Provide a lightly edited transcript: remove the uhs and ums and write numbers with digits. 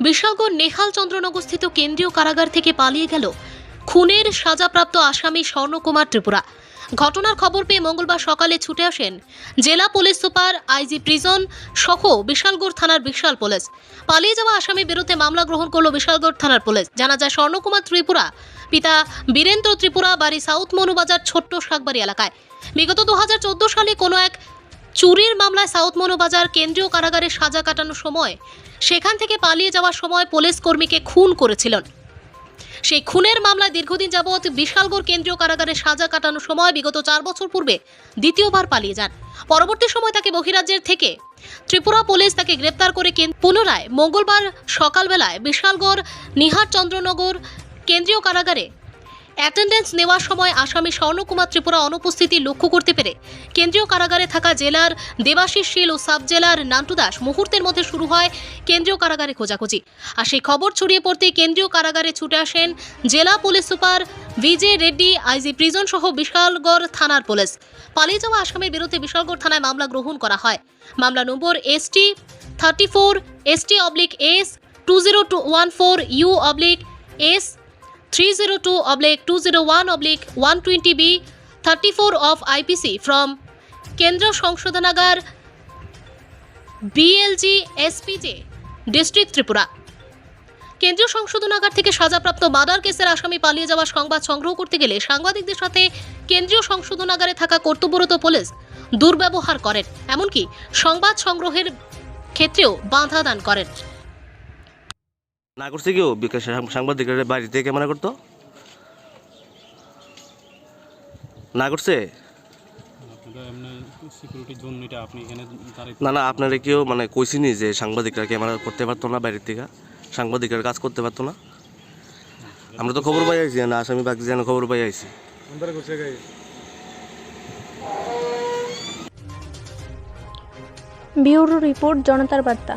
বিশালগড় নেহাল চন্দ্রনগরস্থিত কেন্দ্রীয় কারাগার থেকে পালিয়ে গেল খুনের সাজাপ্রাপ্ত আসামি স্বর্ণকুমার ত্রিপুরা। ঘটনার খবর পেয়ে মঙ্গলবার সকালে ছুটে আসেন জেলা পুলিশ সুপার, আইজি প্রিজন সহ বিশালগড় থানার বিশাল পুলিশ। পালিয়ে যাওয়া আসামির বিরুদ্ধে মামলা গ্রহণ করল বিশালগড় থানার পুলিশ। জানা যায়, স্বর্ণকুমার ত্রিপুরা পিতা বীরেন্দ্র ত্রিপুরা, বাড়ি সাউথ মনুবাজার ছোট্ট শাকবাড়ি এলাকায়। বিগত 2014 সালে কোনো এক চুরির মামলায় সাউথ মনুবাজার কেন্দ্রীয় কারাগারে সাজা কাটানোর সময় সেখান থেকে পালিয়ে যাওয়ার সময় পুলিশ কর্মীকে খুন করেছিলেন। সেই খুনের মামলায় দীর্ঘদিন যাবৎ বিশালগড় কেন্দ্রীয় কারাগারে সাজা কাটানোর সময় বিগত 4 বছর পূর্বে দ্বিতীয়বার পালিয়ে যান। পরবর্তী সময় তাকে বহিরাজ্যের থেকে ত্রিপুরা পুলিশ তাকে গ্রেপ্তার করে পুনরায় মঙ্গলবার সকালবেলায় বিশালগড় নিহার চন্দ্রনগর কেন্দ্রীয় কারাগারে অ্যাটেন্ডেন্স নেওয়ার সময় আসামি স্বর্ণকুমার ত্রিপুরা অনুপস্থিতি লক্ষ্য করতে পেরে কেন্দ্রীয় কারাগারে থাকা জেলার দেবাশিস শীল ও সাব জেলার নান্টু দাস মুহূর্তের মধ্যে শুরু হয় কেন্দ্রীয় কারাগারে খোঁজাখুঁজি। আর সেই খবর ছড়িয়ে পড়তেই কেন্দ্রীয় কারাগারে ছুটে আসেন জেলা পুলিশ সুপার ভিজে রেড্ডি, আইজি প্রিজন সহ বিশালগড় থানার পুলিশ। পালিয়ে যাওয়া আসামির বিরুদ্ধে বিশালগড় থানায় মামলা গ্রহণ করা হয়। মামলা নম্বর ST 34 ST/S 2014 U/S 302/201/120B 34 of IPC from Kendra সংশোধনাগার BLG SPJ district Tripura. কেন্দ্রীয় সংশোধনাগার থেকে সাজাপ্রাপ্ত মার্ডার কেসের আসামি পালিয়ে যাওয়ার সংবাদ সংগ্রহ করতে গেলে সাংবাদিকদের সাথে কেন্দ্রীয় সংশোধনাগারে থাকা কর্তব্যরত পুলিশ দুর্ব্যবহার করেন, এমনকি সংবাদ সংগ্রহের ক্ষেত্রেও বাধা দান করেন। না করছে কেউ সাংবাদিকের বাড়ি থেকে ক্যামেরা করতো না করছে না না আপনারা কেউ মানে কইছিনি যে সাংবাদিকরা ক্যামেরা করতে পারতো না, বাইরের থেকে সাংবাদিকের কাজ করতে পারতো না? আমরা তো খবর পাই আইছি না, আসামি বাকি যেন খবর পাই আইছি। ব্যুরো রিপোর্ট, জনতার বার্তা।